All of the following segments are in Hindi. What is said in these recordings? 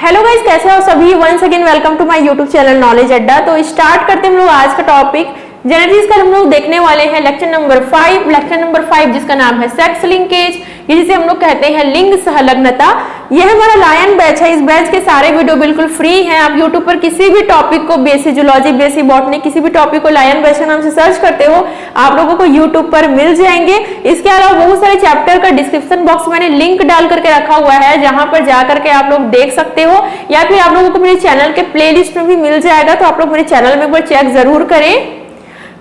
हेलो गाइस, कैसे हो सभी। Once again welcome to my YouTube channel knowledge Adda. तो स्टार्ट करते हैं हम लोग आज का टॉपिक। जेनेटिक्स का हम लोग देखने वाले हैं लेक्चर नंबर 5 जिसका नाम है सेक्स लिंकेज, जिसे हम लोग कहते हैं लिंग सहलग्नता। यह हमारा लायन बैच है। इस बैच के सारे वीडियो बिल्कुल फ्री हैं। आप यूट्यूब पर किसी भी टॉपिक को, बेसी जूलॉजी, बेसी बॉटनी, किसी भी टॉपिक को लायन बैच के नाम से सर्च करते हो, आप लोगों को यूट्यूब पर मिल जाएंगे। इसके अलावा बहुत सारे चैप्टर का डिस्क्रिप्शन बॉक्स मैंने लिंक डाल करके रखा हुआ है, जहां पर जाकर के आप लोग देख सकते हो, या फिर आप लोगों को मेरे चैनल के प्लेलिस्ट में भी मिल जाएगा। तो आप लोग मेरे चैनल में एक बार चेक जरूर करें।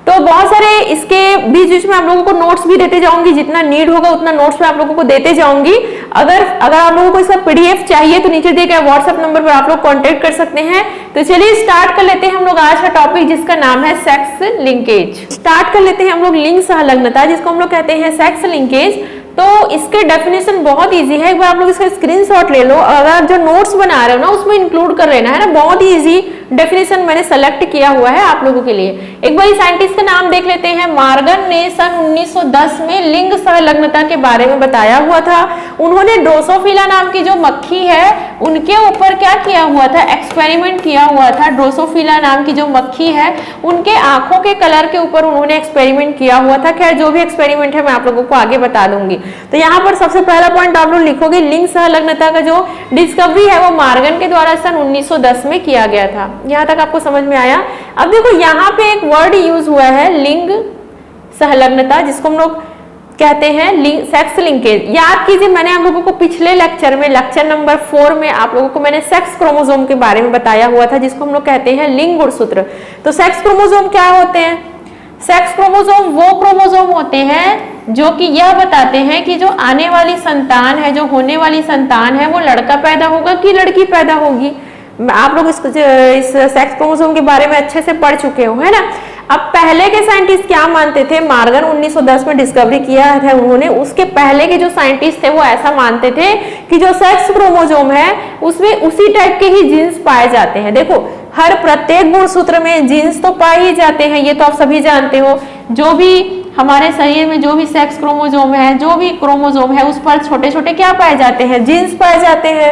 तो बहुत सारे इसके बीच में आप लोगों को नोट्स भी देते जाऊंगी, जितना नीड होगा उतना नोट्स मैं आप लोगों को देते जाऊंगी। अगर आप लोगों को इसका पीडीएफ चाहिए तो नीचे दिए गए व्हाट्सएप नंबर पर आप लोग कांटेक्ट कर सकते हैं। तो चलिए स्टार्ट कर लेते हैं हम लोग आज का टॉपिक, जिसका नाम है सेक्स लिंकेज। स्टार्ट कर लेते हैं हम लोग लिंग सहलग्नता, जिसको हम लोग कहते हैं सेक्स लिंकेज। तो इसके डेफिनेशन बहुत इजी है। एक बार आप लोग इसका स्क्रीनशॉट ले लो, अगर जो नोट्स बना रहे हो ना उसमें इंक्लूड कर लेना है ना। बहुत ही इजी डेफिनेशन मैंने सेलेक्ट किया हुआ है आप लोगों के लिए। एक बार साइंटिस्ट का नाम देख लेते हैं। मॉर्गन ने सन 1910 में लिंग सहलग्नता के बारे में बताया हुआ था। उन्होंने ड्रोसोफिला नाम की जो मक्खी है उनके ऊपर क्या किया हुआ था, एक्सपेरिमेंट किया हुआ था। ड्रोसोफिला नाम की जो मक्खी है उनके आंखों के कलर के ऊपर उन्होंने एक्सपेरिमेंट किया हुआ था। खैर जो भी एक्सपेरिमेंट है मैं आप लोगों को आगे बता दूंगी। तो यहाँ पर सबसे पहला पॉइंट आप लोग लिखोगे, लिंग सहलग्नता का जो डिस्कवरी है वो मॉर्गन के द्वारा सन 1910 में किया गया था। यहाँ तक आपको समझ में आया। अब देखो यहाँ पे एक वर्ड यूज हुआ है लिंग सहलग्नता, जिसको हम लोग कहते हैं सेक्स लिंकेज। याद कीजिए, मैंने आप लोगों को पिछले लेक्चर में, लेक्चर नंबर 4 में आप लोगों को मैंने सेक्स क्रोमोसोम के बारे में बताया हुआ था, जिसको हम लोग कहते हैं लिंग गुणसूत्र। तो सेक्स क्रोमोसोम क्या होते हैं? सेक्स क्रोमोसोम वो क्रोमोसोम होते हैं जो कि यह बताते हैं कि जो आने वाली संतान है, जो होने वाली संतान है, वो लड़का पैदा होगा कि लड़की पैदा होगी। आप लोग इस सेक्स क्रोमोसोम के बारे में अच्छे से पढ़ चुके हो, है ना। अब पहले के साइंटिस्ट क्या मानते थे? मॉर्गन 1910 में डिस्कवरी किया है उन्होंने। उसके पहले के जो साइंटिस्ट थे वो ऐसा मानते थे कि जो सेक्स क्रोमोसोम है उसमें उसी टाइप के ही जीन्स पाए जाते हैं। देखो, हर प्रत्येक गुणसूत्र में जीन्स तो पाए ही जाते हैं, ये तो आप सभी जानते हो। जो भी हमारे शरीर में जो भी सेक्स क्रोमोसोम है, जो भी क्रोमोसोम है, उस पर छोटे छोटे क्या पाए जाते हैं? जीन्स पाए जाते हैं,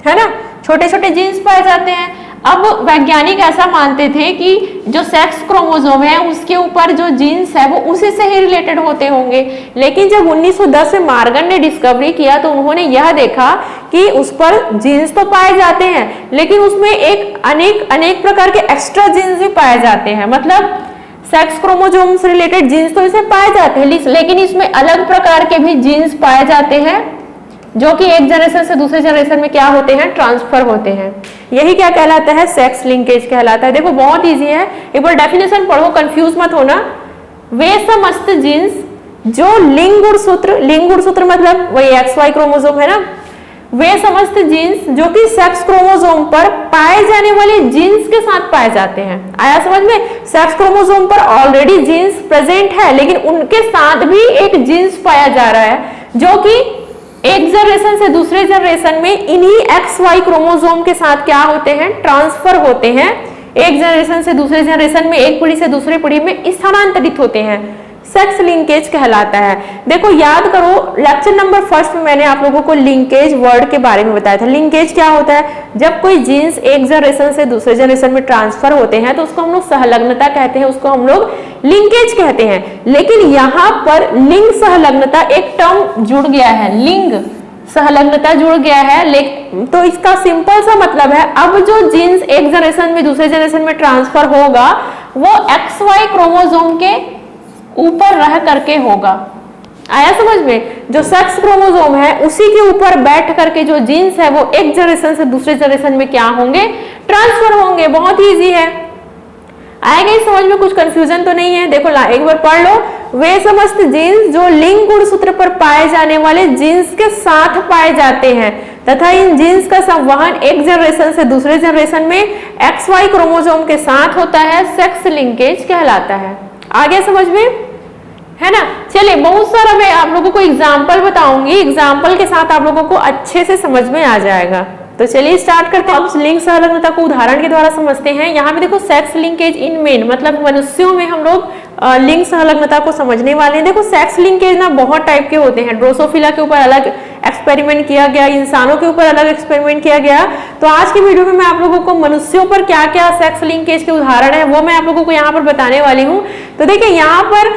है ना। छोटे छोटे जीन्स पाए जाते हैं। अब वैज्ञानिक ऐसा मानते थे कि जो सेक्स क्रोमोसोम है उसके ऊपर जो जीन्स है वो उसी से ही रिलेटेड होते होंगे। लेकिन जब 1910 में मॉर्गन ने डिस्कवरी किया तो उन्होंने यह देखा कि उस पर जीन्स तो पाए जाते हैं, लेकिन उसमें एक अनेक प्रकार के एक्स्ट्रा जीन्स भी पाए जाते हैं। मतलब सेक्स क्रोमोसोम से रिलेटेड जीन्स तो इसे पाए जाते हैं, लेकिन इसमें अलग प्रकार के भी जीन्स पाए जाते हैं, जो कि एक जनरेशन से दूसरे जनरेशन में क्या होते हैं? ट्रांसफर होते हैं। यही क्या कहलाता है? सेक्स लिंकेज कहलाता है। देखो बहुत इजी है, एक बार डेफिनेशन पढ़ो, कंफ्यूज मत होना। वे समस्त जीन्स जो लिंग गुणसूत्र मतलब वही XY क्रोमोसोम है ना, वे समस्त जीन्स जो कि सेक्स क्रोमोसोम पर पाए जाने वाले जीन्स के साथ पाए जाते हैं। आया समझ में? सेक्स क्रोमोसोम पर ऑलरेडी जीन्स प्रेजेंट है, लेकिन उनके साथ भी एक जीन्स पाया जा रहा है, जो कि एक जनरेशन से दूसरे जनरेशन में इन्हीं XY क्रोमोसोम के साथ क्या होते हैं? ट्रांसफर होते हैं। एक जनरेशन से दूसरे जनरेशन में, एक पीढ़ी से दूसरी पीढ़ी में स्थानांतरित होते हैं। सेक्स लिंकेज कहलाता है। देखो याद करो, लेक्चर नंबर 1 में मैंने आप लोगों को लिंकेज वर्ड के बारे में बताया था। लिंकेज क्या होता है? जब कोई जीन्स एक जनरेशन से दूसरे जनरेशन में ट्रांसफर होते हैं तो उसको हम लोग सहलग्नता कहते हैं, उसको हम लोग लिंकेज कहते हैं। लेकिन यहाँ पर लिंग सहलग्नता एक टर्म जुड़ गया है, लिंग सहलग्नता जुड़ गया है। तो इसका सिंपल सा मतलब है, अब जो जीन्स एक जनरेशन में दूसरे जनरेशन में ट्रांसफर होगा वो XY क्रोमोसोम के ऊपर रह करके होगा। आया समझ में? जो सेक्स क्रोमोसोम है उसी के ऊपर बैठ करके जो जीन्स है वो एक जनरेशन से दूसरे जनरेशन में क्या होंगे? ट्रांसफर होंगे। बहुत इजी है। आएगा ही समझ में? कुछ कंफ्यूजन तो नहीं है? देखो एक बार पढ़ लो। वे समस्त जीन्स जो लिंग गुणसूत्र पर पाए जाने वाले जीन्स के साथ पाए जाते हैं तथा इन जीन्स का संवहन एक जनरेशन से दूसरे जनरेशन में XY क्रोमोसोम के साथ होता है, सेक्स लिंकेज कहलाता है। आगे समझ में, है ना। चलिए बहुत सारा मैं आप लोगों को एग्जाम्पल बताऊंगी, एग्जाम्पल के साथ आप लोगों को अच्छे से समझ में आ जाएगा। तो चलिए स्टार्ट करते हैं। अब लिंग सहलग्नता को उदाहरण के द्वारा समझते हैं। यहाँ पे देखो सेक्स लिंकेज इन मेन, मतलब मनुष्यों में हम लोग लिंग सहलग्नता को समझने वाले हैं। देखो सेक्स लिंकेज ना बहुत टाइप के होते हैं। ड्रोसोफिला के ऊपर अलग एक्सपेरिमेंट किया गया, इंसानों के ऊपर अलग एक्सपेरिमेंट किया गया। तो आज की वीडियो में मैं आप लोगों को मनुष्यों पर क्या क्या सेक्स लिंकेज के उदाहरण है वो मैं आप लोगों को यहाँ पर बताने वाली हूँ। तो देखिए यहाँ पर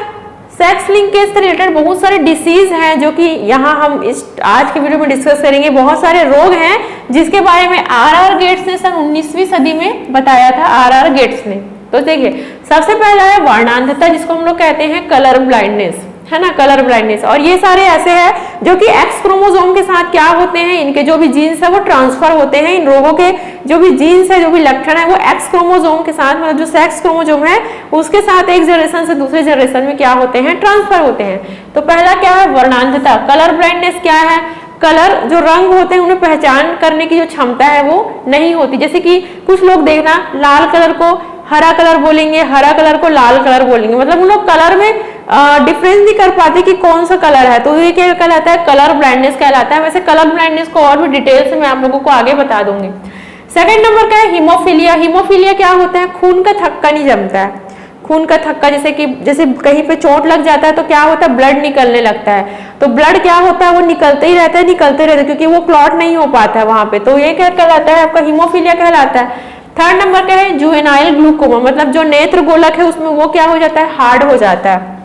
सेक्स लिंकेज से रिलेटेड बहुत सारे डिसीज हैं जो कि यहाँ हम इस आज के वीडियो में डिस्कस करेंगे। बहुत सारे रोग हैं जिसके बारे में आर गेट्स ने सन 19वीं सदी में बताया था, आर गेट्स ने। तो देखिए सबसे पहला है वर्णांधता, जिसको हम लोग कहते हैं कलर ब्लाइंडनेस, है ना, कलर ब्लाइंडनेस। और ये सारे ऐसे हैं जो कि एक्स क्रोमोसोम के साथ क्या होते हैं, इनके जो भी जीन्स है वो ट्रांसफर होते हैं। इन रोगों के जो भी जीन्स है, जो भी लक्षण है वो एक्स क्रोमोसोम के साथ, मतलब जो सेक्स क्रोमोसोम है उसके साथ एक जनरेशन से दूसरे जनरेशन में क्या होते हैं, ट्रांसफर होते हैं। तो पहला क्या है, वर्णांधता। कलर ब्लाइंडनेस क्या है, कलर जो रंग होते हैं उन्हें पहचान करने की जो क्षमता है वो नहीं होती। जैसे कि कुछ लोग देखना लाल कलर को हरा कलर बोलेंगे, हरा कलर को लाल कलर बोलेंगे, मतलब उन लोग कलर में डिफरेंस नहीं कर पाते कि कौन सा कलर है। तो ये क्या कहलाता है, कलर ब्लाइंडनेस कहलाता है। वैसे कलर ब्लाइंडनेस को और भी डिटेल से मैं आप लोगों को आगे बता दूंगी। सेकंड नंबर का है हीमोफीलिया। हीमोफीलिया क्या होता है, खून का थक्का नहीं जमता है। खून का थक्का जैसे कहीं पे चोट लग जाता है तो क्या होता है, ब्लड निकलने लगता है। तो ब्लड क्या होता है, वो निकलते ही रहता है, निकलते रहता है, क्योंकि वो क्लॉट नहीं हो पाता है वहां पे। तो ये क्या कहलाता है, आपका हीमोफीलिया कहलाता है। थर्ड नंबर का है जुवेनाइल ग्लूकोमा, मतलब जो नेत्र गोलक है उसमें वो क्या हो जाता है, हार्ड हो जाता है।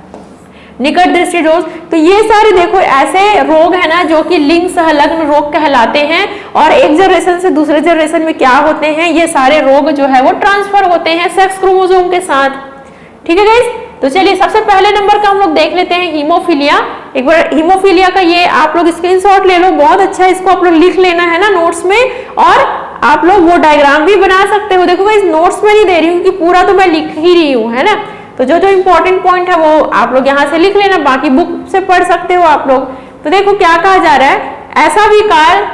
निकट दृष्टि दोष। तो ये सारे देखो ऐसे रोग है ना जो कि लिंग सहलग्न रोग कहलाते हैं, और एक जनरेशन से दूसरे जनरेशन में क्या होते हैं, ये सारे रोग जो है वो ट्रांसफर होते हैं सेक्स क्रोमोसोम के साथ। ठीक है गाइस, तो चलिए सबसे पहले नंबर का हम लोग देख लेते हैं हीमोफीलिया। एक बार हीमोफीलिया का ये आप लोग स्क्रीनशॉट ले लो, बहुत अच्छा है, इसको आप लोग लिख लेना है ना नोट्स में, और आप लोग वो डायग्राम भी बना सकते हो। देखो गाइस नोट्स में नहीं दे रही हूँ क्योंकि पूरा तो मैं लिख ही रही हूँ, है ना। तो जो जो इंपॉर्टेंट पॉइंट है वो आप लोग यहाँ से लिख लेना, बाकी बुक से पढ़ सकते हो आप लोग। तो देखो क्या कहा जा रहा है, ऐसा विकार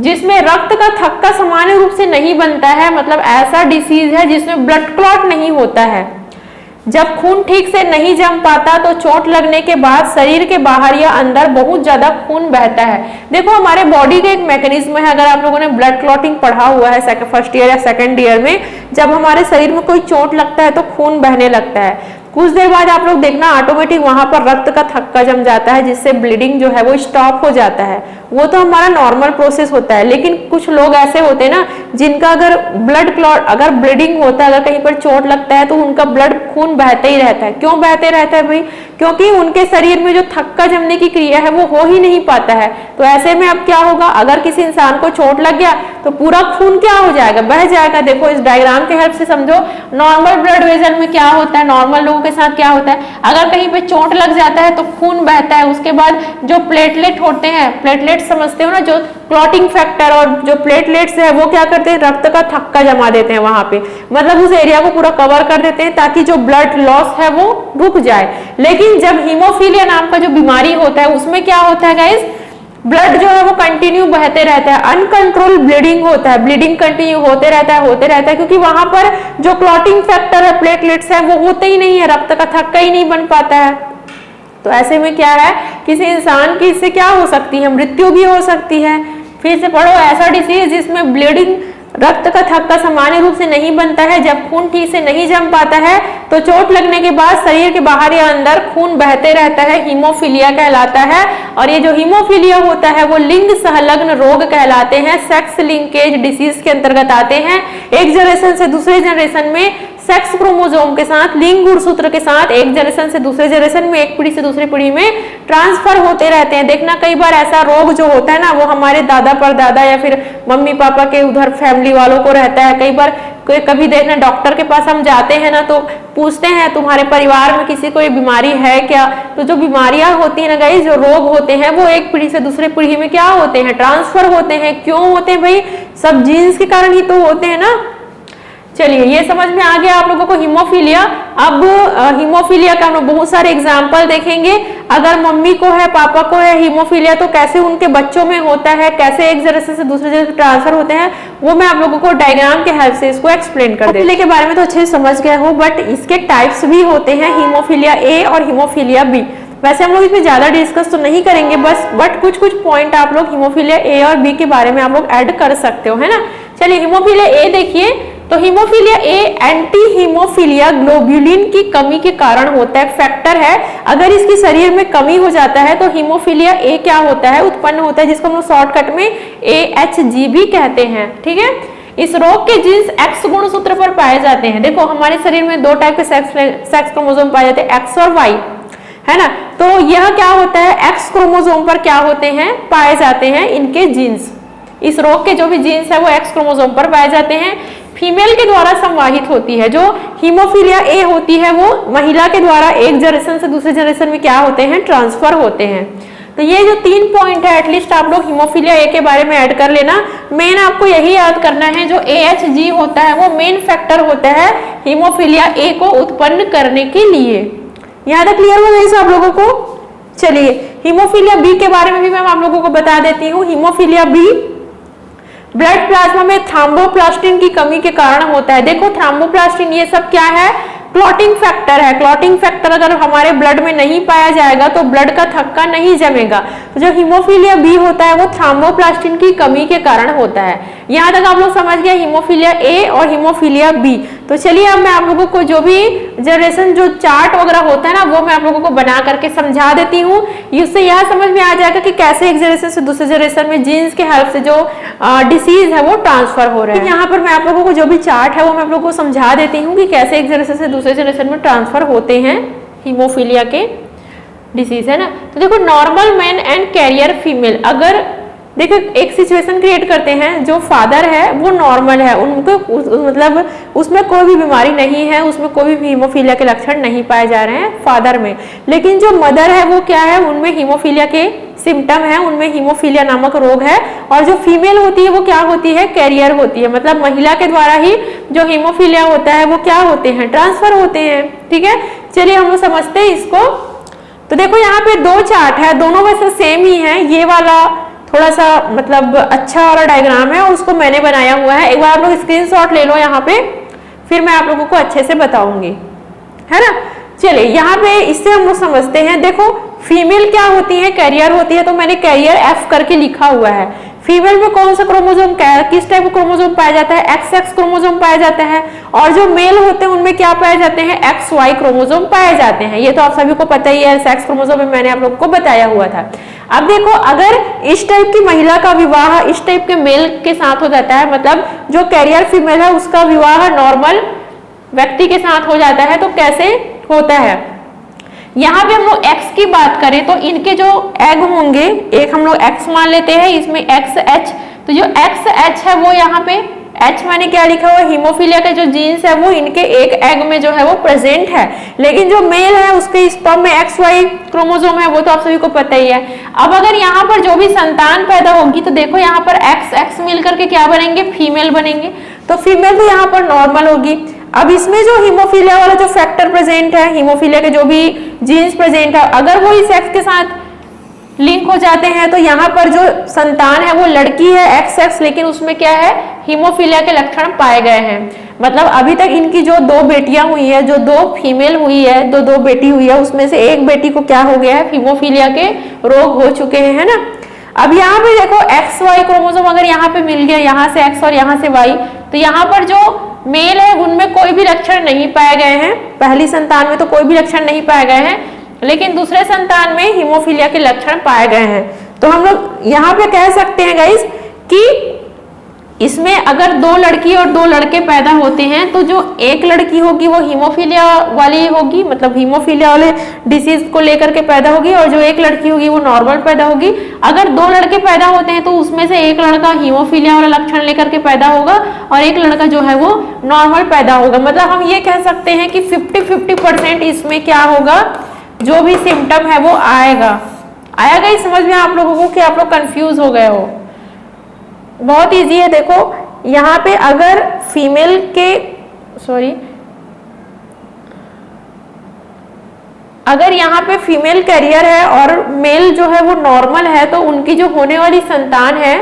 जिसमें रक्त का थक्का सामान्य रूप से नहीं बनता है, मतलब ऐसा डिसीज है जिसमें ब्लड क्लॉट नहीं होता है। जब खून ठीक से नहीं जम पाता तो चोट लगने के बाद शरीर के बाहर या अंदर बहुत ज्यादा खून बहता है। देखो हमारे बॉडी का एक मैकेनिज्म है, अगर आप लोगों ने ब्लड क्लॉटिंग पढ़ा हुआ है फर्स्ट ईयर या सेकंड ईयर में, जब हमारे शरीर में कोई चोट लगता है तो खून बहने लगता है। कुछ देर बाद आप लोग देखना ऑटोमेटिक वहां पर रक्त का थक्का जम जाता है, जिससे ब्लीडिंग जो है वो स्टॉप हो जाता है। वो तो हमारा नॉर्मल प्रोसेस होता है। लेकिन कुछ लोग ऐसे होते हैं ना जिनका अगर ब्लड क्लॉट, अगर ब्लीडिंग होता है, अगर कहीं पर चोट लगता है तो उनका ब्लड खून बहते ही रहता है। क्यों बहते रहता है भाई, क्योंकि उनके शरीर में जो थक्का जमने की क्रिया है वो हो ही नहीं पाता है। तो ऐसे में अब क्या होगा, अगर किसी इंसान को चोट लग गया तो पूरा खून क्या हो जाएगा, बह जाएगा। देखो इस डायग्राम के हेल्प से समझो, नॉर्मल ब्लड वेसल में क्या होता है, नॉर्मल लोगों के साथ क्या होता है, अगर कहीं पे चोट लग जाता है तो खून बहता है। उसके बाद जो प्लेटलेट होते हैं, प्लेटलेट समझते हो ना, जो क्लॉटिंग फैक्टर और जो प्लेटलेट्स है वो क्या करते हैं, रक्त का थक्का जमा देते हैं वहां पे, मतलब उस एरिया को पूरा कवर कर देते हैं ताकि जो ब्लड लॉस है वो रुक जाए। लेकिन जब हीमोफीलिया नाम का जो बीमारी होता है उसमें क्या होता है गाइस, ब्लड जो है वो कंटिन्यू बहते रहता है, अनकंट्रोल ब्लीडिंग होता है, ब्लीडिंग कंटिन्यू होते रहता है, क्योंकि वहां पर जो क्लॉटिंग फैक्टर है, प्लेटलेट्स है, वो होते ही नहीं है, रक्त का थक्का ही नहीं बन पाता है। तो ऐसे में क्या है, किसी इंसान की इससे क्या हो सकती है, मृत्यु भी हो सकती है। फिर से पढ़ो, ऐसा डिसीज जिसमें ब्लीडिंग, रक्त का थक्का सामान्य रूप से नहीं बनता है, जब खून ठीक से नहीं जम पाता है तो चोट लगने के बाद शरीर के बाहर या अंदर खून बहते रहता है, हीमोफीलिया कहलाता है। और ये जो हीमोफीलिया होता है वो लिंग सहलग्न रोग कहलाते हैं, सेक्स लिंकेज डिसीज के अंतर्गत आते हैं। एक जनरेशन से दूसरे जनरेशन में सेक्स क्रोमोसोम के साथ, लिंग गुणसूत्र के साथ एक जनरेशन से दूसरे जनरेशन में, एक पीढ़ी से दूसरी पीढ़ी में ट्रांसफर होते रहते हैं। देखना कई बार ऐसा रोग जो होता है ना वो हमारे दादा परदादा या फिर मम्मी पापा के उधर फैमिली वालों को रहता है। कई बार कभी देखना डॉक्टर के पास हम जाते हैं ना तो पूछते हैं तुम्हारे परिवार में किसी को ये बीमारी है क्या। तो जो बीमारियां होती है ना गाइस, जो रोग होते हैं वो एक पीढ़ी से दूसरे पीढ़ी में क्या होते हैं, ट्रांसफर होते हैं। क्यों होते हैं भाई, सब जीन्स के कारण ही तो होते हैं ना। चलिए ये समझ में आ गया आप लोगों को हीमोफीलिया। अब हीमोफीलिया का हम लोग बहुत सारे एग्जाम्पल देखेंगे। अगर मम्मी को है, पापा को है हीमोफीलिया तो कैसे उनके बच्चों में होता है, कैसे एक जनरेशन से दूसरे जनरेशन ट्रांसफर होते हैं, वो मैं आप लोगों को डायग्राम के हेल्प से इसको एक्सप्लेन कर दूं। हीमोफीलिया के बारे में तो अच्छे से समझ गए हो, बट इसके टाइप्स भी होते हैं, हीमोफीलिया ए और हीमोफीलिया बी। वैसे हम लोग इसमें ज्यादा डिस्कस तो नहीं करेंगे बट कुछ कुछ पॉइंट आप लोग हीमोफीलिया ए और बी के बारे में आप लोग ऐड कर सकते हो, है ना। चलिए हीमोफीलिया ए देखिए, तो haemophilia A anti haemophilia globulin की कमी के कारण होता है, फैक्टर है। अगर इसकी शरीर में कमी हो जाता है तो हीमोफीलिया ए क्या होता है, उत्पन्न होता है, जिसको हम शॉर्टकट में AHG भी कहते हैं, ठीक है। इस रोग के जीन्स एक्स गुणसूत्र पर पाए जाते हैं। देखो हमारे शरीर में दो टाइप के सेक्स क्रोमोसोम पाए जाते हैं, एक्स और वाई, है ना। तो यह क्या होता है, एक्स क्रोमोसोम पर क्या होते हैं, पाए जाते हैं इनके जीन्स। इस रोग के जो भी जीन्स है वो एक्स क्रोमोसोम पर पाए जाते हैं, फीमेल के द्वारा संवाहित होती है। जो हीमोफीलिया ए होती है वो महिला के द्वारा एक जनरेशन से दूसरे जनरेशन में क्या होते हैं, ट्रांसफर होते हैं। तो ये जो 3 पॉइंट है एटलीस्ट आप लोग हीमोफीलिया ए के बारे में ऐड कर लेना। मेन आपको यही याद करना है, जो AHG होता है वो मेन फैक्टर होता है हीमोफीलिया ए को उत्पन्न करने के लिए। यहाँ तक क्लियर हो गई आप लोगों को। चलिए हीमोफीलिया बी के बारे में भी मैं आप लोगों को बता देती हूँ। हीमोफीलिया बी ब्लड प्लाज्मा में थ्रोम्बोप्लास्टिन की कमी के कारण होता है। देखो थ्रोम्बोप्लास्टिन ये सब क्या है, क्लॉटिंग फैक्टर है। क्लॉटिंग फैक्टर अगर हमारे ब्लड में नहीं पाया जाएगा तो ब्लड का थक्का नहीं जमेगा। तो जो हीमोफीलिया बी होता है वो थ्रोम्बोप्लास्टिन की कमी के कारण होता है। यहाँ तक आप लोग समझ गए हीमोफीलिया ए और हीमोफीलिया बी। तो चलिए अब मैं आप लोगों को जो भी जनरेशन जो चार्ट वगैरह होता है ना वो मैं आप लोगों को बना करके समझा देती हूँ। इससे यह समझ में आ जाएगा कि कैसे एक जनरेशन से दूसरे जनरेशन में जीन्स के हेल्प से जो डिसीज है वो ट्रांसफर हो रहा है। यहाँ पर मैं आप लोगों को जो भी चार्ट है वो मैं आप लोगों को समझा देती हूँ कि कैसे एक जनरेशन से दूसरे जनरेशन में ट्रांसफर होते हैं हीमोफीलिया के डिसीज, है ना। तो देखो normal man and carrier female, अगर देखो एक सिचुएशन क्रिएट करते हैं, जो फादर है वो नॉर्मल है, उनको मतलब उसमें कोई भी बीमारी नहीं है, उसमें कोई भी हीमोफीलिया के लक्षण नहीं पाए जा रहे हैं फादर में। लेकिन जो मदर है वो क्या है, उनमें हीमोफीलिया के सिम्टम है, उनमें हीमोफीलिया नामक रोग है। और जो फीमेल होती है वो क्या होती है, कैरियर होती है, मतलब महिला के द्वारा ही जो हीमोफीलिया होता है वो क्या होते हैं, ट्रांसफर होते हैं, ठीक है। चलिए हम लोग समझते हैं इसको। तो देखो यहाँ पे 2 चार्ट है, दोनों वैसे सेम ही है। ये वाला थोड़ा सा मतलब अच्छा वाला डायग्राम है और उसको मैंने बनाया हुआ है। एक बार आप लोग स्क्रीनशॉट ले लो यहाँ पे, फिर मैं आप लोगों को अच्छे से बताऊंगी, है ना। चलिए यहाँ पे इससे हम लोग समझते हैं। देखो फीमेल क्या होती है, कैरियर होती है, तो मैंने कैरियर F करके लिखा हुआ है। फीमेल में कौन सा क्रोमोसोम, किस टाइप का क्रोमोसोम पाया जाता है, XX क्रोमोसोम पाया जाता है। और जो मेल होते हैं उनमें क्या पाए जाते हैं, XY क्रोमोसोम पाए जाते हैं। ये तो आप सभी को पता ही है, सेक्स क्रोमोसोम में मैंने आप लोगों को बताया हुआ था। अब देखो अगर इस टाइप की महिला का विवाह इस टाइप के मेल के साथ हो जाता है, मतलब जो कैरियर फीमेल है उसका विवाह नॉर्मल व्यक्ति के साथ हो जाता है, तो कैसे होता है। यहाँ पे हम लोग X की बात करें तो इनके जो एग होंगे, एक हम लोग X मान लेते हैं, इसमें XH, तो जो XH है वो यहाँ पे H मैंने क्या लिखा हुआ, हीमोफीलिया के जो जीन्स है वो इनके एक एग में जो है वो प्रेजेंट है। लेकिन जो मेल है उसके स्पर्म में XY क्रोमोसोम है, वो तो आप सभी को पता ही है। अब अगर यहाँ पर जो भी संतान पैदा होगी तो देखो यहाँ पर XX मिलकर के क्या बनेंगे, फीमेल बनेंगे। तो फीमेल तो यहाँ पर नॉर्मल होगी। अब इसमें जो हीमोफीलिया वाला जो फैक्टर प्रेजेंट है, हीमोफीलिया के जो भी जीन्स प्रेजेंट है, अगर वो इस एक्स के साथ लिंक हो जाते हैं तो यहाँ पर जो संतान है वो लड़की है XX, लेकिन उसमें क्या है, हीमोफीलिया के लक्षण पाए गए हैं। मतलब अभी तक इनकी जो 2 बेटियां हुई है, जो 2 फीमेल हुई है, दो बेटी हुई है, उसमें से एक बेटी को क्या हो गया है, हीमोफीलिया के रोग हो चुके हैं, है ना। अब यहाँ पे देखो XY क्रोमोसोम अगर यहाँ पे मिल गया, यहाँ से X और यहाँ से Y, तो यहाँ पर जो मेल है उनमें कोई भी लक्षण नहीं पाए गए हैं। पहली संतान में तो कोई भी लक्षण नहीं पाए गए हैं, लेकिन दूसरे संतान में हीमोफीलिया के लक्षण पाए गए हैं। तो हम लोग यहाँ पे कह सकते हैं गाइस कि इसमें अगर 2 लड़की और 2 लड़के पैदा होते हैं तो जो एक लड़की होगी वो हीमोफीलिया वाली होगी, मतलब हीमोफीलिया वाले डिसीज को लेकर के पैदा होगी, और जो एक लड़की होगी वो नॉर्मल पैदा होगी। अगर 2 लड़के पैदा होते हैं तो उसमें से एक लड़का हीमोफीलिया वाला लक्षण लेकर के पैदा होगा और एक लड़का जो है वो नॉर्मल पैदा होगा। मतलब हम ये कह सकते हैं कि 50-50% इसमें क्या होगा, जो भी सिम्टम है वो आएगा। आया गई समझ में आप लोगों को कि आप लोग कंफ्यूज हो गए हो। बहुत इजी है। देखो यहाँ पे अगर फीमेल के अगर यहाँ पे फीमेल कैरियर है और मेल जो है वो नॉर्मल है, तो उनकी जो होने वाली संतान है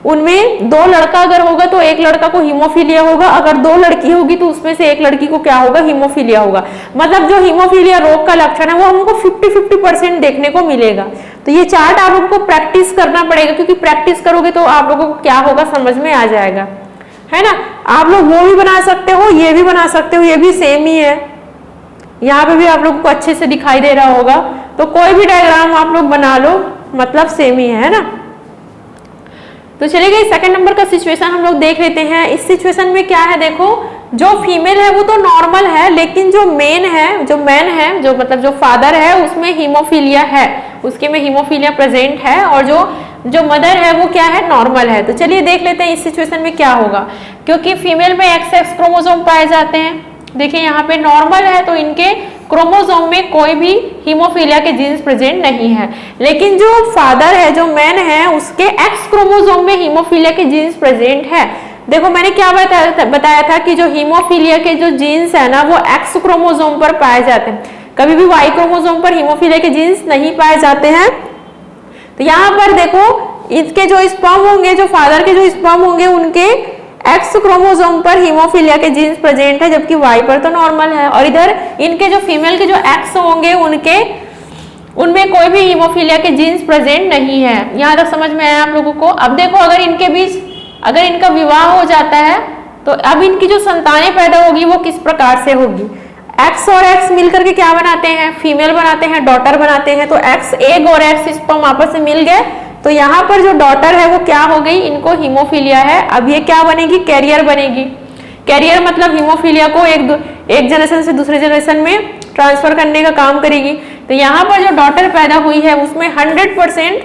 उनमें 2 लड़का अगर होगा तो एक लड़का को हीमोफीलिया होगा, अगर 2 लड़की होगी तो उसमें से एक लड़की को क्या होगा, हीमोफीलिया होगा। मतलब जो हीमोफीलिया रोग का लक्षण है वो हमको 50-50% देखने को मिलेगा। तो ये चार्ट आप लोगों को प्रैक्टिस करना पड़ेगा, क्योंकि प्रैक्टिस करोगे तो आप लोगों को क्या होगा समझ में आ जाएगा, है ना। आप लोग वो भी बना सकते हो, ये भी बना सकते हो, ये भी सेम ही है। यहाँ पे भी आप लोगों को अच्छे से दिखाई दे रहा होगा। तो कोई भी डायग्राम आप लोग बना लो, मतलब सेम ही है ना। तो चलिए सेकंड नंबर का सिचुएशन हम लोग देख लेते हैं। इस सिचुएशन में क्या है, देखो जो फीमेल है वो तो नॉर्मल है, लेकिन जो मैन है जो मतलब जो फादर है उसमें हीमोफीलिया है, उसके में हीमोफीलिया प्रेजेंट है, और जो मदर है वो क्या है, नॉर्मल है। तो चलिए देख लेते हैं इस सिचुएशन में क्या होगा। क्योंकि फीमेल में XX क्रोमोसोम पाए जाते हैं, देखिए यहाँ पे नॉर्मल है तो इनके क्रोमोसोम में कोई भी हीमोफीलिया के जीन्स प्रेजेंट नहीं है। लेकिन जो फादर है, जो मैन है, उसके X क्रोमोसोम में हीमोफीलिया के जीन्स प्रेजेंट है। देखो मैंने क्या बताया था कि जो हीमोफीलिया के जो जीन्स है ना वो X क्रोमोसोम पर पाए जाते हैं, कभी भी Y क्रोमोसोम पर हीमोफीलिया के जीन्स नहीं पाए जाते हैं। तो यहाँ पर देखो इसके जो स्पर्म होंगे, जो फादर के जो स्पर्म होंगे, उनके X क्रोमोसोम पर हीमोफीलिया के जीन्स प्रेजेंट है, जबकि Y पर तो नॉर्मल है। और इधर इनके जो फीमेल के जो X होंगे उनमें कोई भी हीमोफीलिया के जीन्स प्रेजेंट नहीं है। यहाँ तक समझ में आया आप लोगों को। अब देखो अगर इनके बीच अगर इनका विवाह हो जाता है तो अब इनकी जो संतानें पैदा होगी वो किस प्रकार से होगी। X और X मिलकर के क्या बनाते हैं, फीमेल बनाते हैं, डॉटर बनाते हैं। तो X एग और X स्पर्म आपस में मिल गए, तो यहाँ पर जो डॉटर है वो क्या हो गई, इनको हीमोफीलिया है। अब ये क्या बनेगी, कैरियर बनेगी। कैरियर मतलब हीमोफीलिया को एक जनरेशन से दूसरे जनरेशन में ट्रांसफर करने का काम करेगी। तो यहाँ पर जो डॉटर पैदा हुई है उसमें 100%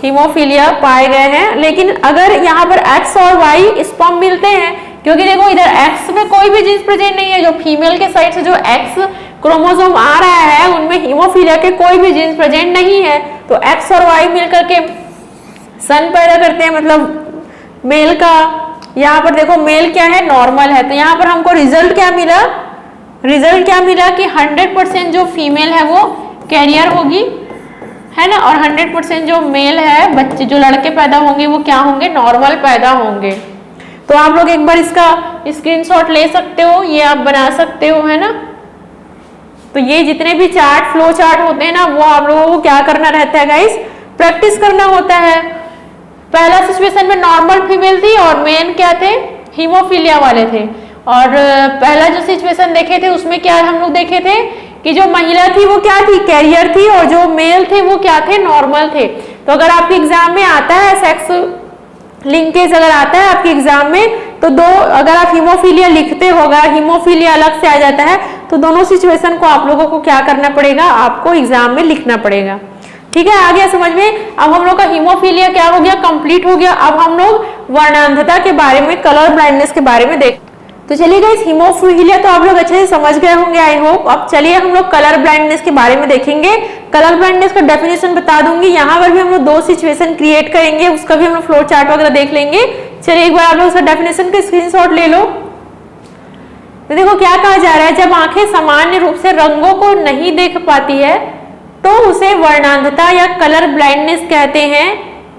हीमोफीलिया पाए गए हैं। लेकिन अगर यहाँ पर X और Y स्पर्म मिलते हैं, क्योंकि देखो इधर X में कोई भी जीन्स प्रेजेंट नहीं है, जो फीमेल के साइड से जो X क्रोमोसोम आ रहा है उनमें हीमोफीलिया के कोई भी जीन्स प्रेजेंट नहीं है। तो X और Y मिलकर के सन पैदा करते हैं, मतलब मेल का। यहाँ पर देखो मेल क्या है, नॉर्मल है। तो यहाँ पर हमको रिजल्ट क्या मिला कि 100% जो फीमेल है वो कैरियर होगी, है ना, और 100% जो मेल है, बच्चे जो लड़के पैदा होंगे वो क्या होंगे, नॉर्मल पैदा होंगे। तो आप लोग एक बार इसका स्क्रीनशॉट ले सकते हो, ये आप बना सकते हो, है ना। तो ये जितने भी फ्लो चार्ट होते हैं ना वो आप लोगों को क्या करना रहता है गाइस, प्रैक्टिस करना होता है। पहला सिचुएशन में नॉर्मल फीमेल थी और मेन क्या थे, हीमोफीलिया वाले थे। और पहला जो सिचुएशन देखे थे उसमें क्या हम लोग देखे थे कि जो महिला थी वो क्या थी, कैरियर थी, और जो मेल थे वो क्या थे, नॉर्मल थे। तो अगर आपके एग्जाम में आता है सेक्स लिंकेज अगर आता है आपके एग्जाम में, तो अगर आप हीमोफीलिया लिखते होगा, हीमोफीलिया अलग से आ जाता है, तो दोनों सिचुएशन को आप लोगों को क्या करना पड़ेगा, आपको एग्जाम में लिखना पड़ेगा। ठीक है, आ गया समझ में। अब हम लोग का हीमोफीलिया क्या हो गया, कंप्लीट हो गया। अब हम लोग वर्णांधता के बारे में, कलर ब्लाइंडनेस के बारे में देख। तो चलिए गाइस, हीमोफीलिया तो आप लोग अच्छे से समझ गए होंगे आई होप। अब चलिए हम लोग कलर ब्लाइंडनेस के बारे में देखेंगे। कलर ब्लाइंडनेस का डेफिनेशन बता दूंगी। यहाँ पर भी हम लोग 2 सिचुएशन क्रिएट करेंगे, उसका भी हम लोग फ्लो चार्ट वगैरह देख लेंगे। चलिए एक बार आप लोग उसका डेफिनेशन का स्क्रीनशॉट ले लो। तो देखो क्या कहा जा रहा है, जब आंखें सामान्य रूप से रंगों को नहीं देख पाती है तो उसे वर्णांधता या कलर ब्लाइंडनेस कहते हैं।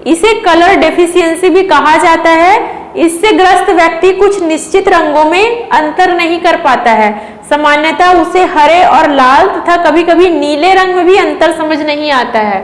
इसे कलर डेफिशिएंसी भी कहा जाता है। इससे ग्रस्त व्यक्ति कुछ निश्चित रंगों में अंतर नहीं कर पाता है। सामान्यतः उसे हरे और लाल तथा कभी कभी नीले रंग में भी अंतर समझ नहीं आता है।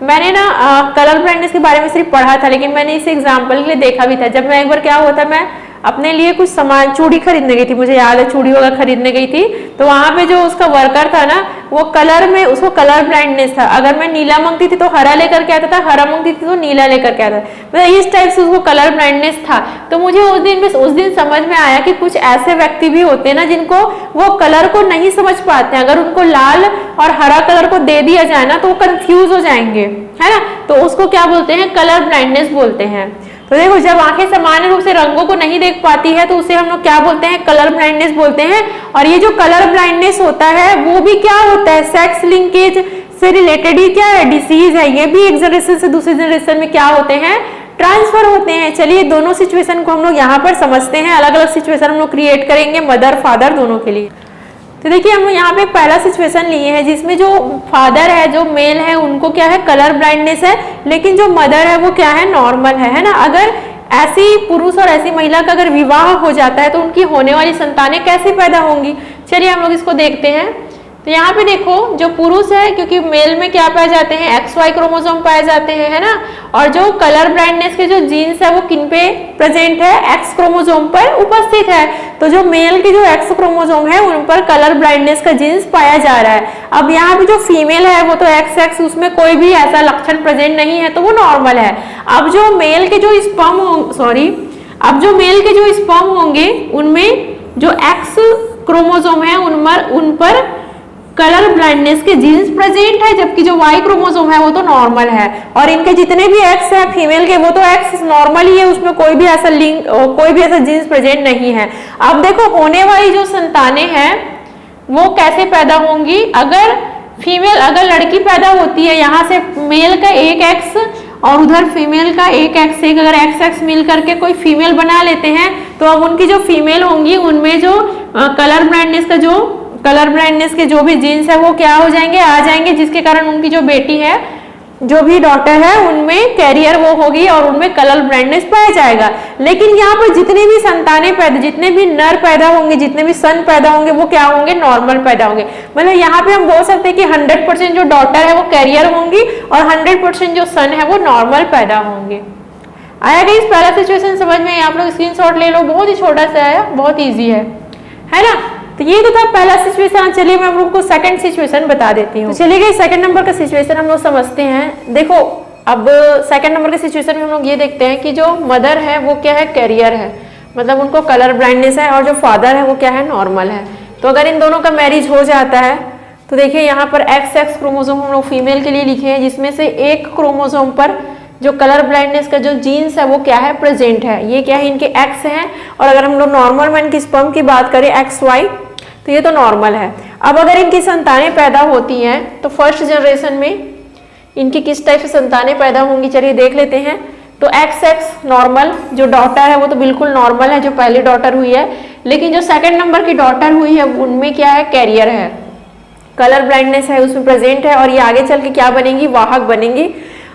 मैंने ना कलर ब्लाइंडनेस के बारे में सिर्फ पढ़ा था, लेकिन मैंने इसे एग्जाम्पल के लिए देखा भी था। जब मैं एक बार क्या हुआ था, मैं अपने लिए कुछ सामान चूड़ी खरीदने गई थी, मुझे याद है चूड़ी वगैरह खरीदने गई थी। तो वहां पे जो उसका वर्कर था ना, वो कलर में उसको कलर ब्लाइंडनेस था। अगर मैं नीला मांगती थी तो हरा लेकर के आता था, हरा मांगती थी तो नीला लेकर के आता था। मतलब इस टाइप से उसको कलर ब्लाइंडनेस था। तो मुझे उस दिन समझ में आया कि कुछ ऐसे व्यक्ति भी होते हैं ना जिनको वो कलर को नहीं समझ पाते हैं। अगर उनको लाल और हरा कलर को दे दिया जाए ना तो वो कंफ्यूज हो जाएंगे, है ना। तो उसको क्या बोलते हैं, कलर ब्लाइंडनेस बोलते हैं। तो देखो, जब आंखें सामान्य रूप से रंगों को नहीं देख पाती है तो उसे हम लोग क्या बोलते हैं, कलर ब्लाइंडनेस बोलते हैं। और ये जो कलर ब्लाइंडनेस होता है वो भी क्या होता है, सेक्स लिंकेज से रिलेटेड ही क्या है, डिसीज है। ये भी एक जनरेशन से दूसरी जनरेशन में क्या होते हैं, ट्रांसफर होते हैं। चलिए दोनों सिचुएशन को हम लोग यहाँ पर समझते हैं। अलग अलग सिचुएशन हम लोग क्रिएट करेंगे, मदर फादर दोनों के लिए। तो देखिए हम यहाँ पे पहला सिचुएशन लिए हैं जिसमें जो फादर है, जो मेल है, उनको क्या है, कलर ब्लाइंडनेस है, लेकिन जो मदर है वो क्या है, नॉर्मल है ना। अगर ऐसी पुरुष और ऐसी महिला का अगर विवाह हो जाता है तो उनकी होने वाली संतानें कैसे पैदा होंगी, चलिए हम लोग इसको देखते हैं। तो यहाँ पे देखो जो पुरुष है, क्योंकि मेल में क्या पाए जाते हैं, XY क्रोमोसोम पाए जाते हैं, है ना। और जो कलर ब्लाइंडनेस के जो जीन्स है वो किन पे प्रेजेंट है, X क्रोमोसोम पर उपस्थित है। तो जो मेल के जो X क्रोमोसोम है उन पर कलर ब्लाइंडनेस का जीन्स पाया जा रहा है। अब यहाँ पे जो फीमेल है वो तो XX, उसमें कोई भी ऐसा लक्षण प्रेजेंट नहीं है, तो वो नॉर्मल है। अब जो मेल के जो स्पर्म होंगे उनमें जो X क्रोमोसोम है उन पर कलर ब्लाइंडनेस के जीन्स प्रेजेंट है, जबकि जो Y क्रोमोसोम है वो तो नॉर्मल है। और इनके जितने भी X है फीमेल के, वो तो X नॉर्मल ही है, उसमें कोई भी ऐसा जीन्स प्रेजेंट नहीं है। अब देखो होने वाली जो संतानें हैं वो कैसे पैदा होंगी। अगर लड़की पैदा होती है, यहाँ से मेल का एक X और उधर फीमेल का एक X, अगर XX मिल करके कोई फीमेल बना लेते हैं, तो अब उनकी जो फीमेल होंगी उनमें जो कलर ब्लाइंडनेस के जो भी जीन्स है वो क्या हो जाएंगे, आ जाएंगे, जिसके कारण उनकी जो बेटी है, जो भी डॉटर है, उनमें कैरियर वो होगी और उनमें कलर ब्लाइंडनेस पाया जाएगा। लेकिन यहाँ पर जितने भी संतानें पैदा, जितने भी नर पैदा होंगे, जितने भी सन पैदा होंगे, वो क्या होंगे, नॉर्मल पैदा होंगे। मतलब यहाँ पे हम बोल सकते हैं कि 100% जो डॉटर है वो कैरियर होंगी और 100% जो सन है वो नॉर्मल पैदा होंगे। आया कि इस पहला सिचुएशन समझ में, आप लोग स्क्रीनशॉट ले लो, बहुत ही छोटा सा है, बहुत ईजी है ना। तो ये तो था पहला सिचुएशन। चलिए मैं आप लोगों को सेकंड सिचुएशन बता देती हूँ। तो चलिए गई सेकंड नंबर का सिचुएशन हम लोग समझते हैं। देखो अब सेकंड नंबर के सिचुएशन में हम लोग ये देखते हैं कि जो मदर है वो क्या है, कैरियर है, मतलब उनको कलर ब्लाइंडनेस है, और जो फादर है वो क्या है, नॉर्मल है। तो अगर इन दोनों का मैरिज हो जाता है तो देखिए यहाँ पर XX क्रोमोसोम हम लोग फीमेल के लिए लिखे हैं, जिसमें से एक क्रोमोसोम पर जो कलर ब्लाइंडनेस का जो जीन्स है वो क्या है, प्रेजेंट है। ये क्या है, इनके X हैं। और अगर हम लोग नॉर्मल मैन की स्पर्म की बात करें XY, तो ये तो नॉर्मल है। अब अगर इनकी संतानें पैदा होती हैं तो फर्स्ट जनरेशन में इनकी किस टाइप से संतानें पैदा होंगी, चलिए देख लेते हैं। तो XX नॉर्मल, जो डॉटर है वो तो बिल्कुल नॉर्मल है, जो पहली डॉटर हुई है। लेकिन जो सेकंड नंबर की डॉटर हुई है उनमें क्या है, कैरियर है, कलर ब्लाइंडनेस है उसमें प्रेजेंट है, और ये आगे चल के क्या बनेंगी, वाहक बनेंगी।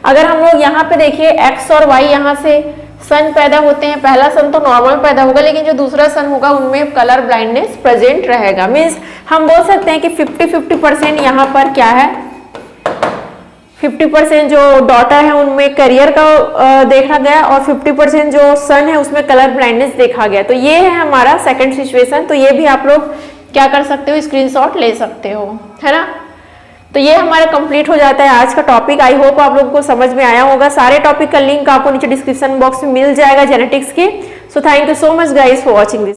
अगर हम लोग यहाँ पे देखिए X और Y, यहाँ से सन पैदा होते हैं, पहला सन तो नॉर्मल पैदा होगा, लेकिन जो दूसरा सन होगा उनमें कलर ब्लाइंडनेस प्रेजेंट रहेगा। मीन्स हम बोल सकते हैं कि 50-50% यहाँ पर क्या है, 50% जो डॉटर है उनमें करियर का देखा गया, और 50% जो सन है उसमें कलर ब्लाइंडनेस देखा गया। तो ये है हमारा सेकंड सिचुएशन। तो ये भी आप लोग क्या कर सकते हो, स्क्रीनशॉट ले सकते हो, है ना। तो ये हमारा कंप्लीट हो जाता है आज का टॉपिक। आई होप आप लोगों को समझ में आया होगा। सारे टॉपिक का लिंक आपको नीचे डिस्क्रिप्शन बॉक्स में मिल जाएगा जेनेटिक्स के। So thank you so much guys for watching this.